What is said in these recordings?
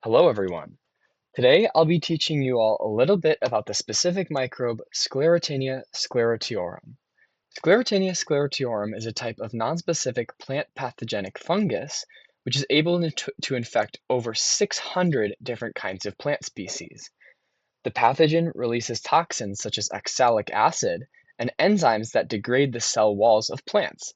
Hello everyone. Today I'll be teaching you all a little bit about the specific microbe Sclerotinia sclerotiorum. Sclerotinia sclerotiorum is a type of nonspecific plant pathogenic fungus which is able to infect over 600 different kinds of plant species. The pathogen releases toxins such as oxalic acid and enzymes that degrade the cell walls of plants.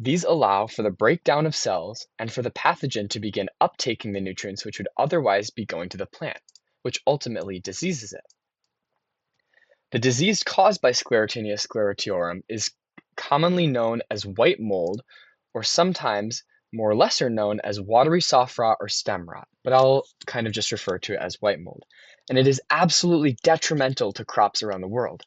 These allow for the breakdown of cells and for the pathogen to begin uptaking the nutrients which would otherwise be going to the plant, which ultimately diseases it. The disease caused by Sclerotinia sclerotiorum is commonly known as white mold, or sometimes more lesser known as watery soft rot or stem rot, but I'll kind of just refer to it as white mold. And it is absolutely detrimental to crops around the world.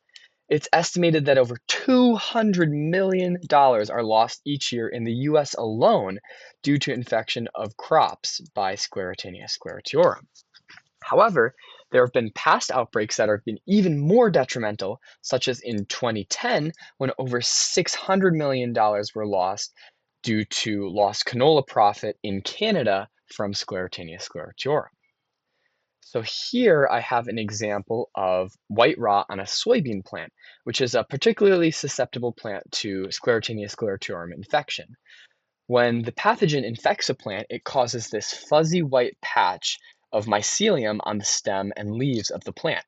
It's estimated that over $200 million are lost each year in the US alone due to infection of crops by Sclerotinia sclerotiorum. However, there have been past outbreaks that have been even more detrimental, such as in 2010 when over $600 million were lost due to lost canola profit in Canada from Sclerotinia sclerotiorum. So here I have an example of white rot on a soybean plant, which is a particularly susceptible plant to Sclerotinia sclerotiorum infection. When the pathogen infects a plant, it causes this fuzzy white patch of mycelium on the stem and leaves of the plant.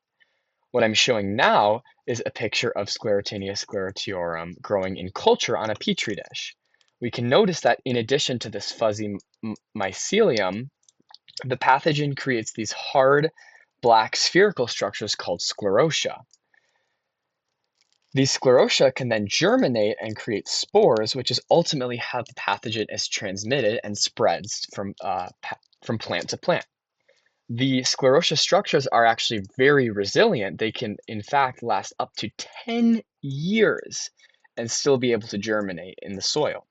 What I'm showing now is a picture of Sclerotinia sclerotiorum growing in culture on a petri dish. We can notice that in addition to this fuzzy mycelium, the pathogen creates these hard, black spherical structures called sclerotia. These sclerotia can then germinate and create spores, which is ultimately how the pathogen is transmitted and spreads from plant to plant. The sclerotia structures are actually very resilient. They can, in fact, last up to 10 years and still be able to germinate in the soil.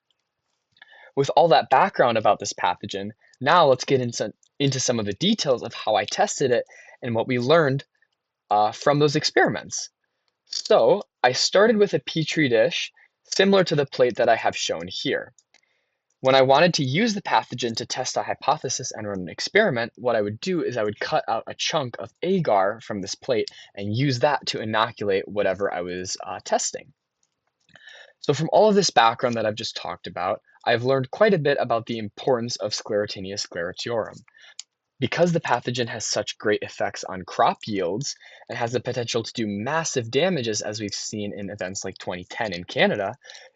With all that background about this pathogen, now let's get into some of the details of how I tested it and what we learned from those experiments. So I started with a petri dish similar to the plate that I have shown here. When I wanted to use the pathogen to test a hypothesis and run an experiment, what I would do is I would cut out a chunk of agar from this plate and use that to inoculate whatever I was testing. So from all of this background that I've just talked about, I've learned quite a bit about the importance of Sclerotinia sclerotiorum. Because the pathogen has such great effects on crop yields and has the potential to do massive damages, as we've seen in events like 2010 in Canada,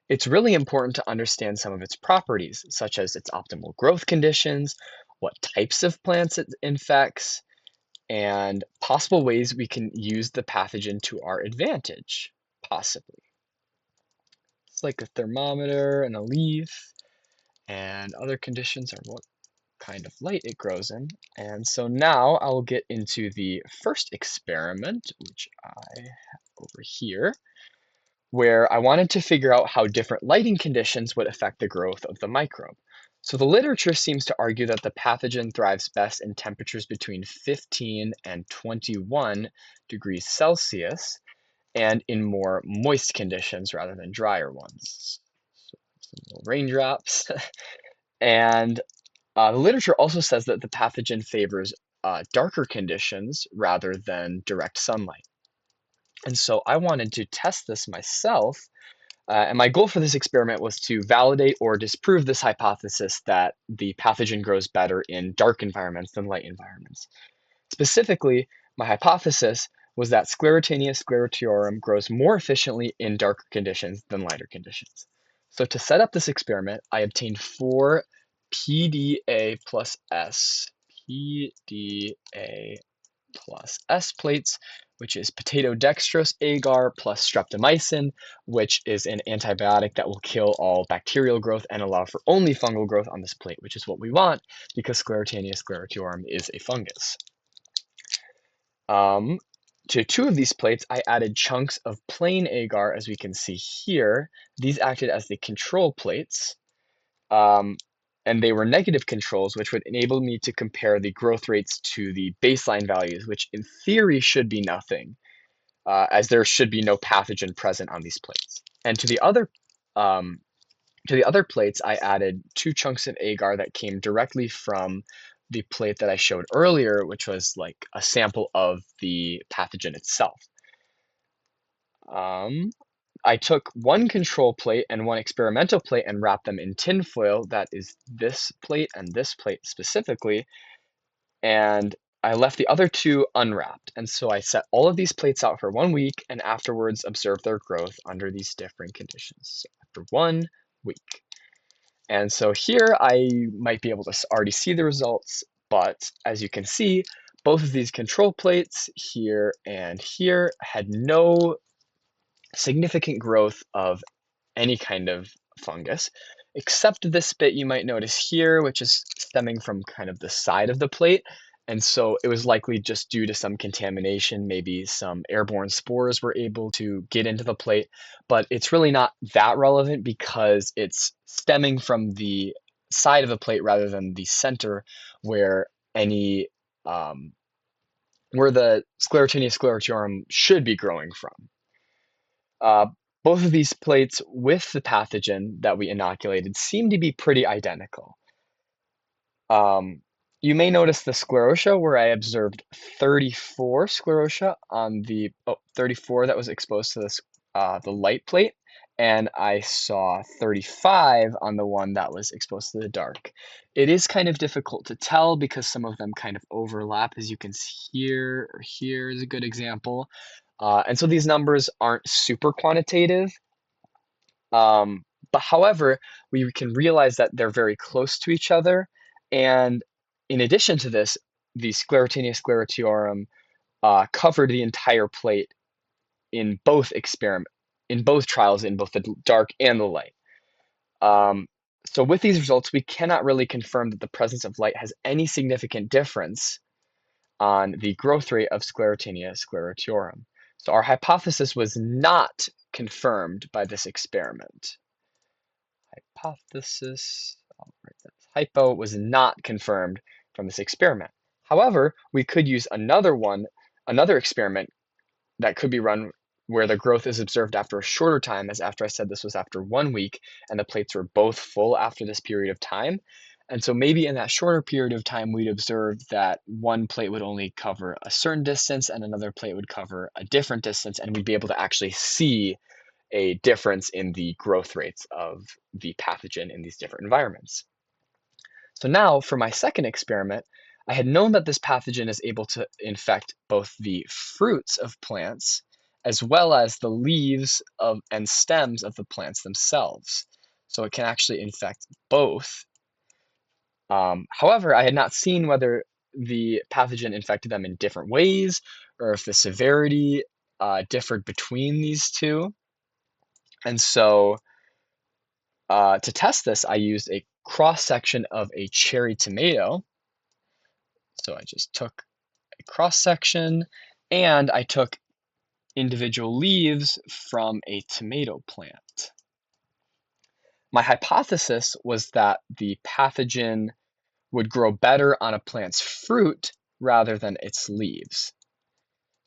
it's really important to understand some of its properties, such as its optimal growth conditions, what types of plants it infects, and possible ways we can use the pathogen to our advantage, possibly. It's like a thermometer and a leaf, and other conditions are what kind of light it grows in. And so now I'll get into the first experiment, which I have over here, where I wanted to figure out how different lighting conditions would affect the growth of the microbe. So the literature seems to argue that the pathogen thrives best in temperatures between 15 and 21 degrees Celsius and in more moist conditions rather than drier ones. So some little raindrops. And the literature also says that the pathogen favors darker conditions rather than direct sunlight. And so I wanted to test this myself. And my goal for this experiment was to validate or disprove this hypothesis that the pathogen grows better in dark environments than light environments. Specifically, my hypothesis was that Sclerotinia sclerotiorum grows more efficiently in darker conditions than lighter conditions. So to set up this experiment, I obtained 4 PDA plus S, PDA plus S plates, which is potato dextrose agar plus streptomycin, which is an antibiotic that will kill all bacterial growth and allow for only fungal growth on this plate, which is what we want because Sclerotinia sclerotiorum is a fungus. To 2 of these plates, I added chunks of plain agar, as we can see here. These acted as the control plates. And they were negative controls, which would enable me to compare the growth rates to the baseline values, which in theory should be nothing, as there should be no pathogen present on these plates. And to the other plates, I added 2 chunks of agar that came directly from the plate that I showed earlier, which was like a sample of the pathogen itself. I took one control plate and one experimental plate and wrapped them in tin foil, that is this plate and this plate specifically, and I left the other two unwrapped. And so I set all of these plates out for 1 week and afterwards observed their growth under these different conditions. So after 1 week. And so here I might be able to already see the results, but as you can see, both of these control plates here and here had no significant growth of any kind of fungus, except this bit you might notice here, which is stemming from kind of the side of the plate. And so it was likely just due to some contamination, maybe some airborne spores were able to get into the plate, but it's really not that relevant because it's stemming from the side of the plate rather than the center where any where the Sclerotinia sclerotiorum should be growing from. Uh, both of these plates with the pathogen that we inoculated seem to be pretty identical. Um, you may notice the sclerotia where I observed 34 sclerotia on the 34 that was exposed to the light plate, and I saw 35 on the one that was exposed to the dark. It is kind of difficult to tell because some of them kind of overlap, as you can see here, or here is a good example. And so these numbers aren't super quantitative. But however, we can realize that they're very close to each other. And in addition to this, the Sclerotinia Sclerotiorum covered the entire plate in both trials, in both the dark and the light. So with these results, we cannot really confirm that the presence of light has any significant difference on the growth rate of Sclerotinia Sclerotiorum. So our hypothesis was not confirmed by this experiment. Hypothesis, I'll write that. Hypo was not confirmed from this experiment. However, we could use another experiment that could be run where the growth is observed after a shorter time, as after I said this was after 1 week, and the plates were both full after this period of time. And so maybe in that shorter period of time, we'd observe that one plate would only cover a certain distance and another plate would cover a different distance, and we'd be able to actually see a difference in the growth rates of the pathogen in these different environments. So now for my second experiment, I had known that this pathogen is able to infect both the fruits of plants as well as the leaves and stems of the plants themselves. So it can actually infect both. However, I had not seen whether the pathogen infected them in different ways or if the severity differed between these two. And so to test this, I used a cross-section of a cherry tomato. So I just took a cross-section and I took individual leaves from a tomato plant. My hypothesis was that the pathogen would grow better on a plant's fruit rather than its leaves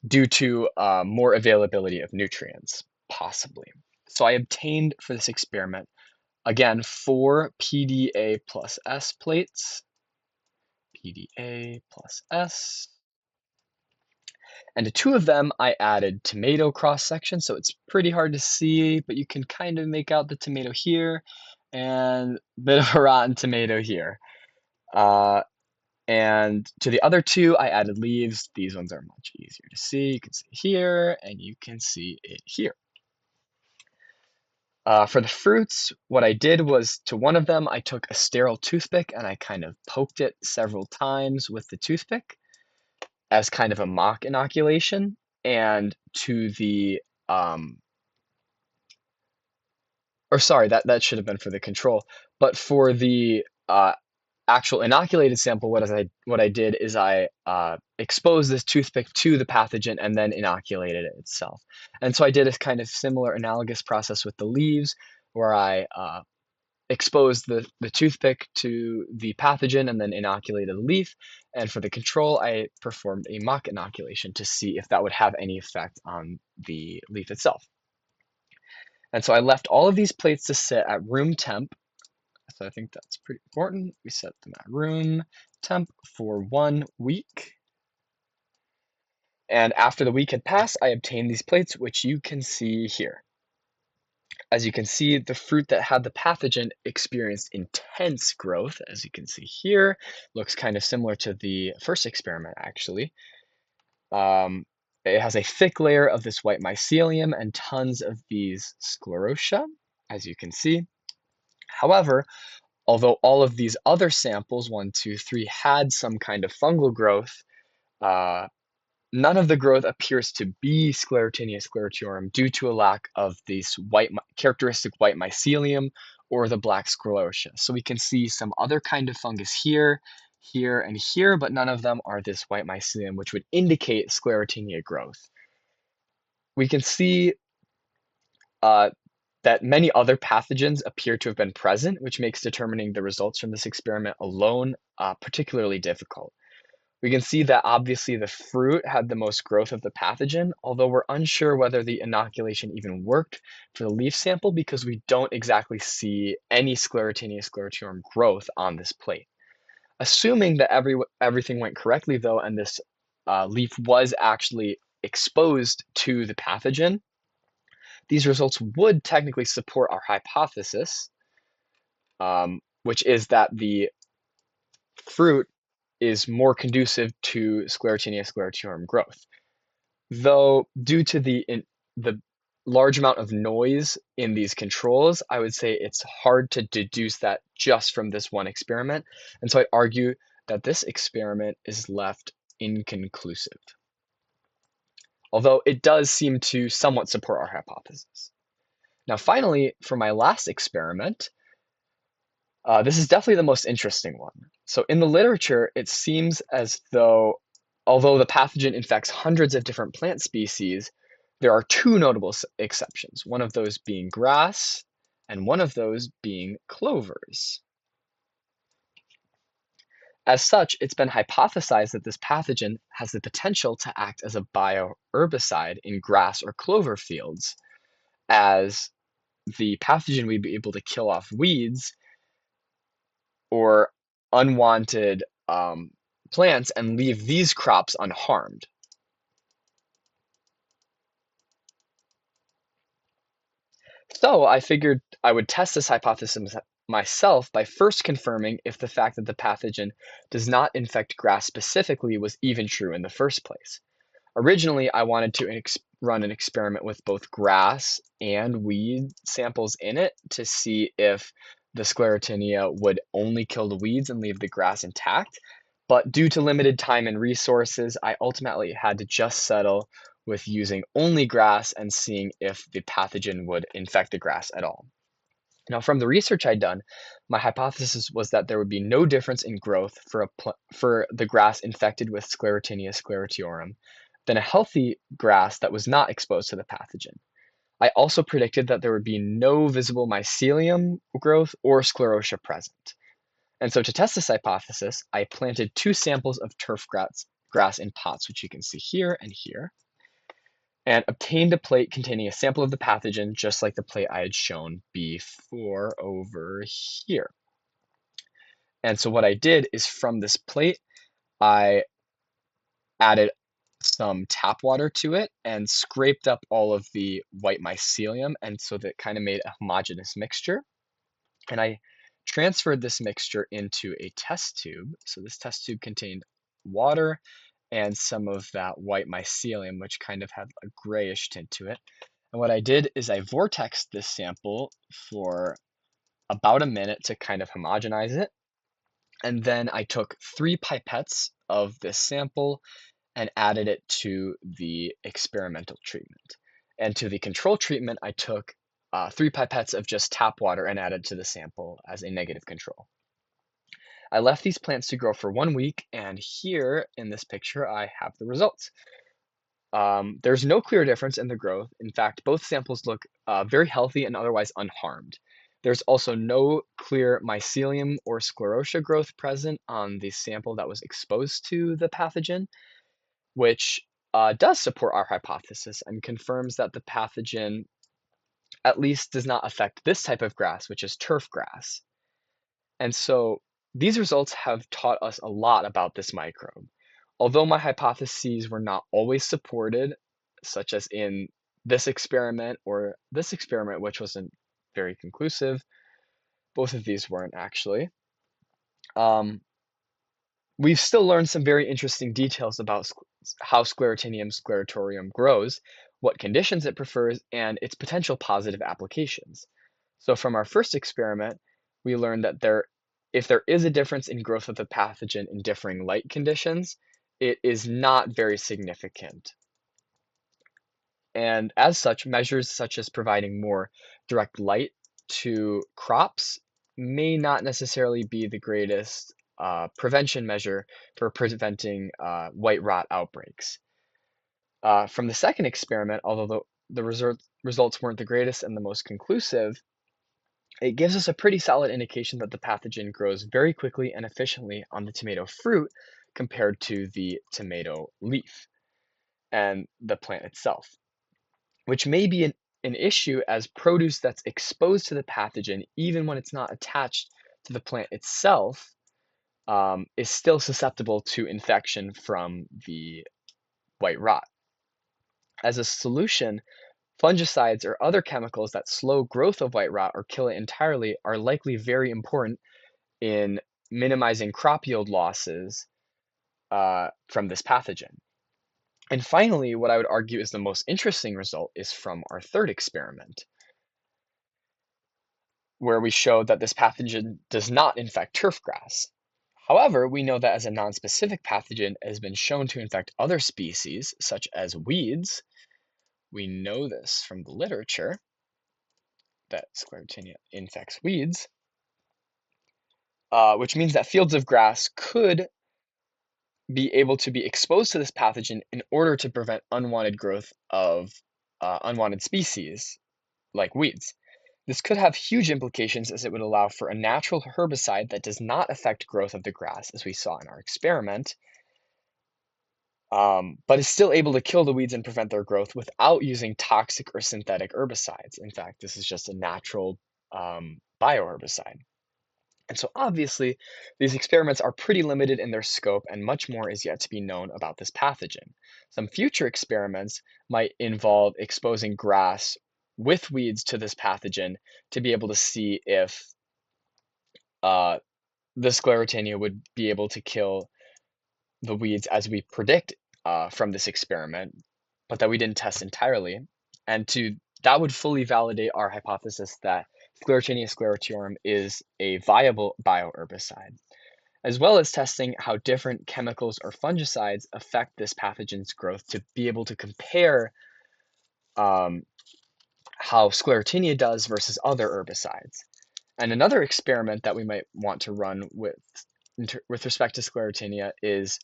due to more availability of nutrients, possibly. So I obtained for this experiment, again, 4 PDA plus S plates, PDA plus S, and to 2 of them I added tomato cross-section, so it's pretty hard to see, but you can kind of make out the tomato here, and a bit of a rotten tomato here. And to the other 2, I added leaves. These ones are much easier to see. You can see here, and you can see it here. For the fruits, what I did was to one of them, I took a sterile toothpick and I kind of poked it several times with the toothpick as kind of a mock inoculation. And to the, or sorry, that should have been for the control. But for the actual inoculated sample, what I did is I exposed this toothpick to the pathogen and then inoculated it itself. And so I did a kind of similar analogous process with the leaves, where I exposed the toothpick to the pathogen and then inoculated the leaf. And for the control, I performed a mock inoculation to see if that would have any effect on the leaf itself. And so I left all of these plates to sit at room temp So I think that's pretty important. We set my room temp for 1 week. And after the week had passed, I obtained these plates, which you can see here. As you can see, the fruit that had the pathogen experienced intense growth, as you can see here. Looks kind of similar to the first experiment, actually. Um, it has a thick layer of this white mycelium and tons of these sclerotia, as you can see. However, although all of these other samples, 1, 2, 3, had some kind of fungal growth, uh, none of the growth appears to be Sclerotinia sclerotiorum due to a lack of this characteristic white mycelium or the black sclerotia. So we can see some other kind of fungus here, here, and here, but none of them are this white mycelium, which would indicate Sclerotinia growth. We can see uh, that many other pathogens appear to have been present, which makes determining the results from this experiment alone particularly difficult. We can see that obviously the fruit had the most growth of the pathogen, although we're unsure whether the inoculation even worked for the leaf sample because we don't exactly see any Sclerotinia sclerotiorum growth on this plate. Assuming that everything went correctly though, and this leaf was actually exposed to the pathogen, these results would technically support our hypothesis, which is that the fruit is more conducive to Sclerotinia sclerotiorum growth. Though due to the large amount of noise in these controls, I would say it's hard to deduce that just from this one experiment. And so I argue that this experiment is left inconclusive, although it does seem to somewhat support our hypothesis. Now, finally, for my last experiment, this is definitely the most interesting one. So in the literature, it seems as though, although the pathogen infects hundreds of different plant species, there are 2 notable exceptions, one of those being grass and one of those being clovers. As such, it's been hypothesized that this pathogen has the potential to act as a bioherbicide in grass or clover fields, as the pathogen would be able to kill off weeds or unwanted plants and leave these crops unharmed. So I figured I would test this hypothesis myself by first confirming if the fact that the pathogen does not infect grass specifically was even true in the first place. Originally, I wanted to run an experiment with both grass and weed samples in it to see if the Sclerotinia would only kill the weeds and leave the grass intact. But due to limited time and resources, I ultimately had to just settle with using only grass and seeing if the pathogen would infect the grass at all. Now, from the research I'd done, my hypothesis was that there would be no difference in growth for the grass infected with Sclerotinia sclerotiorum than a healthy grass that was not exposed to the pathogen. I also predicted that there would be no visible mycelium growth or sclerotia present. And so to test this hypothesis, I planted 2 samples of turf grass in pots, which you can see here and here, and obtained a plate containing a sample of the pathogen, just like the plate I had shown before over here. And so what I did is from this plate, I added some tap water to it and scraped up all of the white mycelium, and so that kind of made a homogeneous mixture. And I transferred this mixture into a test tube. So this test tube contained water and some of that white mycelium, which kind of had a grayish tint to it. And what I did is I vortexed this sample for about a minute to kind of homogenize it. And then I took 3 pipettes of this sample and added it to the experimental treatment. And to the control treatment, I took 3 pipettes of just tap water and added to the sample as a negative control. I left these plants to grow for 1 week, and here in this picture, I have the results. There's no clear difference in the growth. In fact, both samples look very healthy and otherwise unharmed. There's also no clear mycelium or sclerotia growth present on the sample that was exposed to the pathogen, which does support our hypothesis and confirms that the pathogen at least does not affect this type of grass, which is turf grass. And so these results have taught us a lot about this microbe. Although my hypotheses were not always supported, such as in this experiment or this experiment, which wasn't very conclusive, both of these weren't actually. Um, we've still learned some very interesting details about how Sclerotinium sclerotorium grows, what conditions it prefers, and its potential positive applications. So from our first experiment, we learned that if there is a difference in growth of the pathogen in differing light conditions, it is not very significant. And as such, measures such as providing more direct light to crops may not necessarily be the greatest prevention measure for preventing white rot outbreaks. From the second experiment, although the results weren't the greatest and the most conclusive, it gives us a pretty solid indication that the pathogen grows very quickly and efficiently on the tomato fruit compared to the tomato leaf and the plant itself, which may be an issue as produce that's exposed to the pathogen, even when it's not attached to the plant itself, is still susceptible to infection from the white rot. As a solution, fungicides or other chemicals that slow growth of white rot or kill it entirely are likely very important in minimizing crop yield losses from this pathogen. And finally, what I would argue is the most interesting result is from our third experiment, where we showed that this pathogen does not infect turfgrass. However, we know that as a nonspecific pathogen it has been shown to infect other species, such as weeds. We know this from the literature, that Sclerotinia infects weeds, which means that fields of grass could be able to be exposed to this pathogen in order to prevent unwanted growth of unwanted species like weeds. This could have huge implications as it would allow for a natural herbicide that does not affect growth of the grass, as we saw in our experiment, but is still able to kill the weeds and prevent their growth without using toxic or synthetic herbicides. In fact, this is just a natural bioherbicide. And so obviously, these experiments are pretty limited in their scope and much more is yet to be known about this pathogen. Some future experiments might involve exposing grass with weeds to this pathogen to be able to see if uh, the Sclerotinia would be able to kill the weeds as we predict from this experiment, but that we didn't test entirely. And that would fully validate our hypothesis that Sclerotinia sclerotiorum is a viable bioherbicide, as well as testing how different chemicals or fungicides affect this pathogen's growth to be able to compare um, how Sclerotinia does versus other herbicides. And another experiment that we might want to run with respect to Sclerotinia is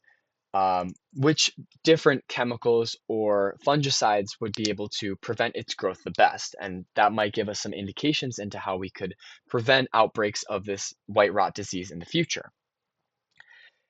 which different chemicals or fungicides would be able to prevent its growth the best. And that might give us some indications into how we could prevent outbreaks of this white rot disease in the future.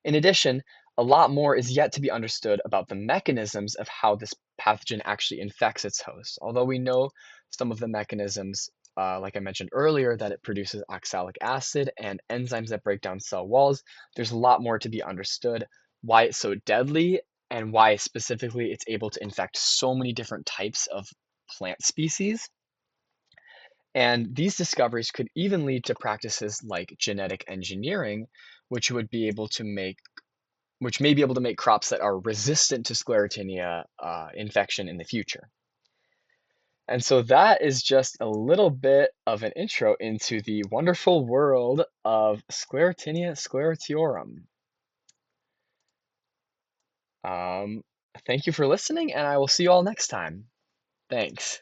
In addition, a lot more is yet to be understood about the mechanisms of how this pathogen actually infects its host. Although we know some of the mechanisms, like I mentioned earlier, that it produces oxalic acid and enzymes that break down cell walls, there's a lot more to be understood why it's so deadly and why specifically it's able to infect so many different types of plant species. And these discoveries could even lead to practices like genetic engineering, which would be able to make which may be able to make crops that are resistant to Sclerotinia infection in the future. And so that is just a little bit of an intro into the wonderful world of Sclerotinia Sclerotiorum. Um, Thank you for listening, and I will see you all next time. Thanks.